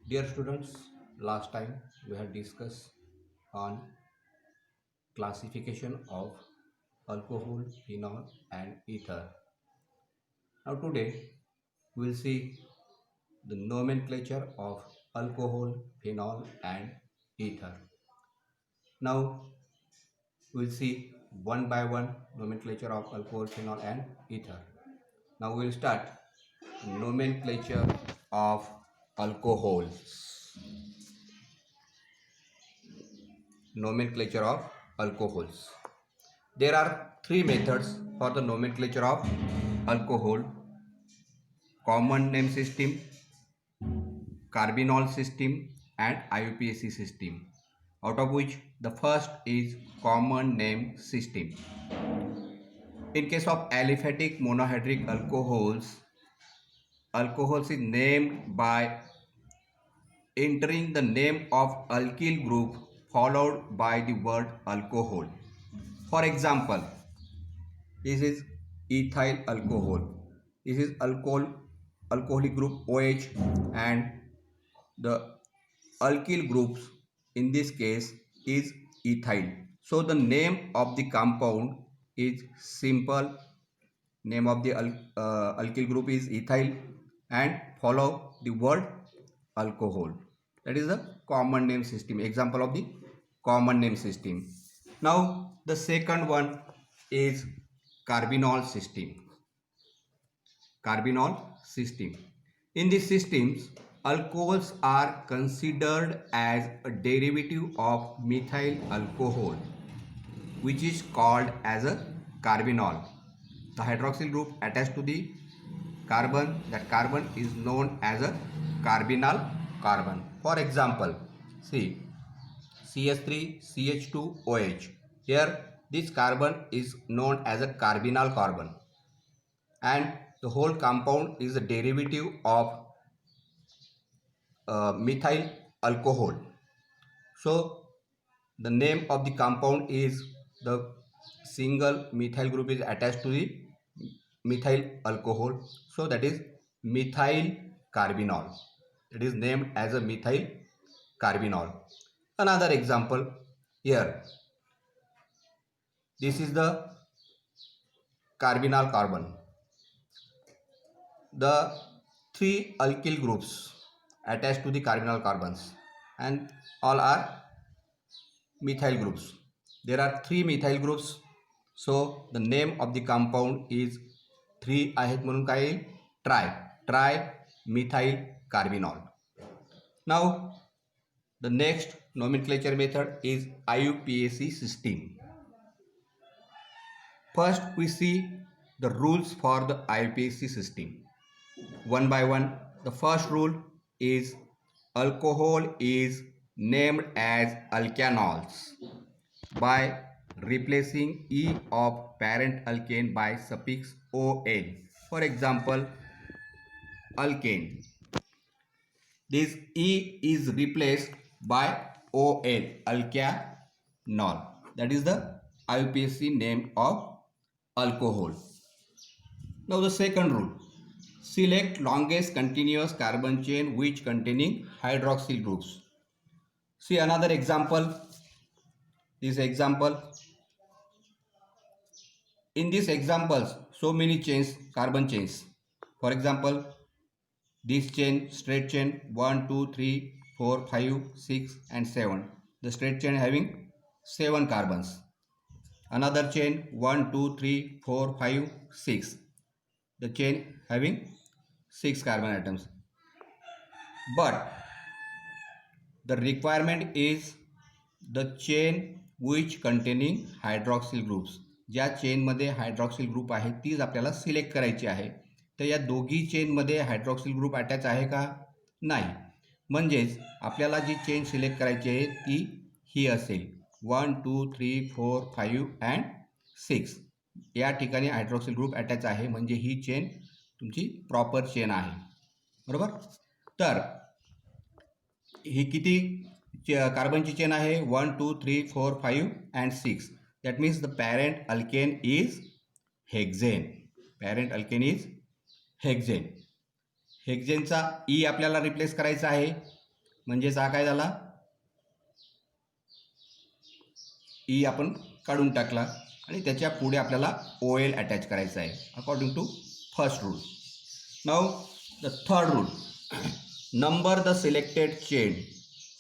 Dear students, last time we had discussed on classification of alcohol, phenol and ether. Now today we will see the nomenclature of alcohol, phenol and ether. Now we will see one by one nomenclature of alcohol, phenol and ether. Now we will start nomenclature of alcohols. Nomenclature of alcohols. There are three methods for the nomenclature of alcohol: common name system, carbinol system and IUPAC system, out of which the first is common name system. In case of aliphatic monohydric alcohols, alcohols is named by entering the name of alkyl group followed by the word alcohol. For example, this is ethyl alcohol. This is alcoholic group OH, and the alkyl groups in this case is ethyl. So the name of the compound is simple. Name of the alkyl group is ethyl and follow the word alcohol. That is the common name system. Example of the common name system. Now the second one is carbinol system. Carbinol system. In these systems, alcohols are considered as a derivative of methyl alcohol, which is called as a carbinol. The hydroxyl group attached to the carbon, that carbon is known as a carbinal carbon. For example, see CH3CH2OH. Here this carbon is known as a carbinal carbon, and the whole compound is a derivative of methyl alcohol. So the name of the compound is, the single methyl group is attached to the methyl alcohol, so that is methyl carbinol. It is named as a methyl carbinol. Another example here, this is the carbinal carbon. The three alkyl groups attached to the carbinal carbons, and all are methyl groups. There are three methyl groups, so the name of the compound is 3 आहेत म्हणून काय येईल, try methyl carbinol. Now the next nomenclature method is IUPAC system. First we see the rules for the IUPAC system one by one. The first rule is alcohol is named as alkanols by replacing E of parent alkane by suffix OL. For example, alkane, this E is replaced by OL, alkanol. That is the IUPAC name of alcohol. Now the second rule, select longest continuous carbon chain which containing hydroxyl groups. See another example. This example, in these examples so many chains, carbon chains. For example, this chain, straight chain 1 2 3 4 5 6 and 7. The straight chain having 7 carbons. Another chain 1 2 3 4 5 6. The chain having 6 carbon atoms. But the requirement is the chain which containing hydroxyl groups. ज्या चेनमध्ये hydroxyl group आहे तीच आपल्याला select करायची आहे. तर या दोघी चेनमध्ये hydroxyl group attach आहे का, नाही. म्हणजेच आपल्याला जी चेन सिलेक्ट करायची आहे ती ही असेल 1 2 3 4 5 अँड 6. या ठिकाणी हायड्रॉक्सिल ग्रुप अटॅच आहे, म्हणजे ही चेन तुमची प्रॉपर चेन आहे, बरोबर. तर ही किती कार्बनची चेन आहे, 1 2 3 4 5 and 6. That means the parent alkane is hexane. Parent alkane is hexane. हेक्झेनचा ई आपल्याला रिप्लेस करायचा आहे. म्हणजेच हा काय झाला, ई आपण काढून टाकला आणि त्याच्या पुढे आपल्याला OL अटॅच करायचा आहे according to first rule. Now the third rule, number the selected chain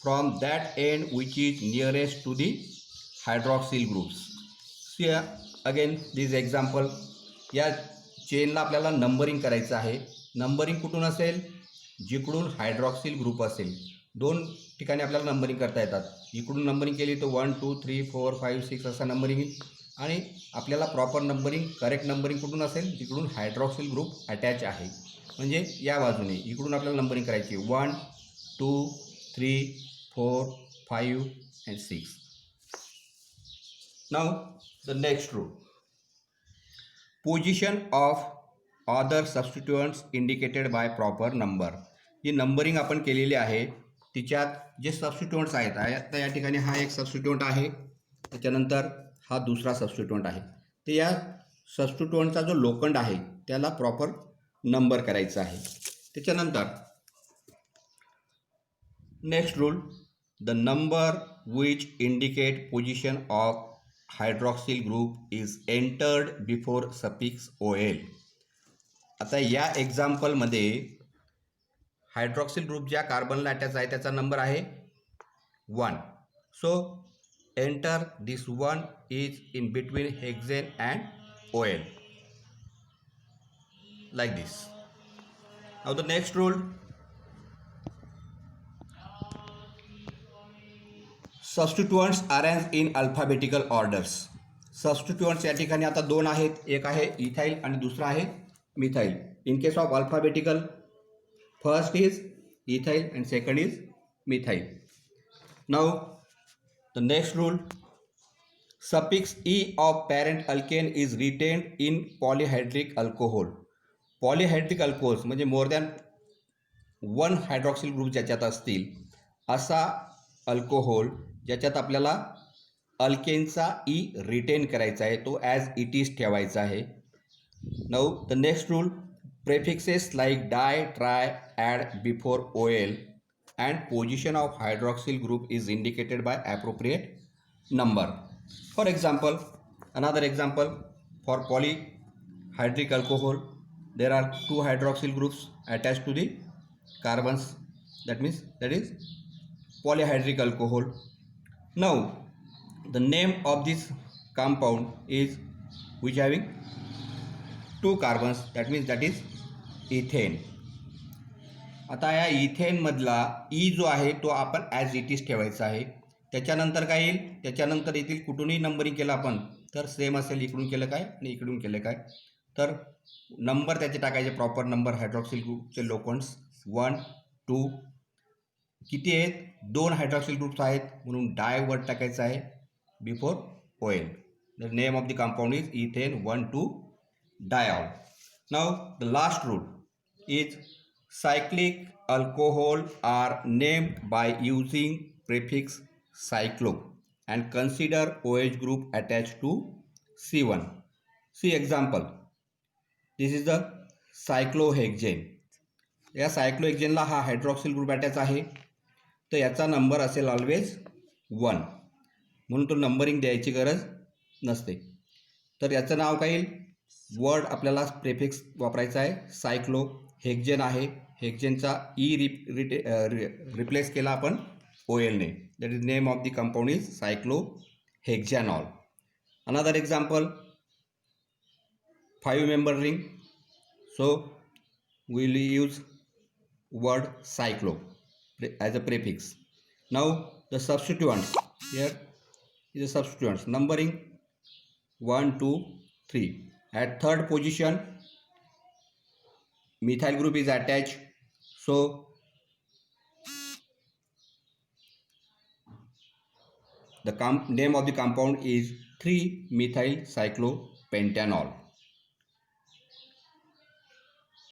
from that end which is nearest to the hydroxyl groups. See again this example, या चेनला आपल्याला नंबरिंग करायचं आहे. नंबरिंग कुठून असेल, जिकडून हायड्रॉक्सिल ग्रुप असेल. दोन ठिकाणी आपल्याला नंबरिंग करता येतात. इकडून नंबरिंग केली तर 1 2 3 4 5 6 असा नंबरिंग येईल. आणि आपल्याला प्रॉपर नंबरिंग, करेक्ट नंबरिंग कुठून असेल, जिकडून हायड्रॉक्सिल ग्रुप अटॅच आहे. म्हणजे या बाजूने इकडून आपल्याला नंबरिंग करायची 1 2 3 4 5 and 6. Now the next rule, position of other substituents indicated by proper number. He numbering आपण केलेली आहे, तिच्यात जे सबस्टिट्युएंट्स आहेत, तर या ठिकाणी हा एक सबस्टिट्युएंट आहे, त्याच्यानंतर हा दुसरा सबस्टिट्युएंट आहे. तर या सबस्टिट्युएंटचा जो लोखंड आहे त्याला प्रॉपर नंबर करायचा आहे. त्याच्यानंतर next rule, the number which indicate position of hydroxyl group is entered before suffix OL. आता या एक्झाम्पलमध्ये हायड्रॉक्सिल ग्रुप ज्या कार्बनला अटॅच आहे त्याचा नंबर आहे 1. So enter this 1 is in between hexane and OL like this. Now the next rule, substituents arrange in alphabetical orders. Substituents या ठिकाणी आता दोन आहेत, एक आहे इथाइल आणि दुसरा आहे methyl. In case of alphabetical, first is ethyl and second is methyl. Now the next rule, suffix E of parent alkane is retained in polyhydric alcohol. Polyhydric alcohols म्हणजे मोर दॅन 1 हायड्रॉक्सिल ग्रुप ज्याच्यात असतील असा alcohol ज्याच्यात आपल्याला अल्केनचा ई retain करायचा आहे, तो as it is ठेवायचा आहे. Now the next rule, prefixes like di, tri add before OL and position of hydroxyl group is indicated by appropriate number. For example, another example, for polyhydric alcohol there are 2 hydroxyl groups attached to the carbons, that is polyhydric alcohol. Now the name of this compound is which having 2 carbons, that is ethane. आता या इथेनमधला ई जो आहे तो आपण as it is ठेवायचा आहे. त्याच्यानंतर काय येईल, त्याच्यानंतर येथील कुठूनही नंबरिंग केलं आपण तर सेम असेल, इकडून केलं काय आणि इकडून केलं काय, तर नंबर त्याचे टाकायचे प्रॉपर नंबर. हायड्रॉक्सिल ग्रुपचे लोखंड्स 1 2 किती आहेत, 2 हायड्रॉक्सिल ग्रुप्स आहेत म्हणून डाय वर टाकायचं आहे before OL. The name of the compound is ethane 1 2 diol. Now the last rule is cyclic alcohol are named by using prefix cyclo and consider OH group attached to C1. See example, this is the cyclohexane. या सायक्लोहेक्झेनला हा hydroxyl group attach आहे, तर याचा number असेल always 1 म्हणून तो numbering द्यायची गरज नसते. तर याचं नाव काय येईल, वर्ड आपल्याला प्रेफिक्स वापरायचा आहे. सायक्लो हेक्झेन आहे, हेक्झेनचा ई रिप्लेस केला आपण OL ने, that is name of the compound is cyclohexanol. Another example, 5 member ring, so we will use word cyclo as a prefix. Now the substituents, here is a substituents numbering 1 2 3. At third position methyl group is attached, so the name of the compound is 3-methyl cyclopentanol.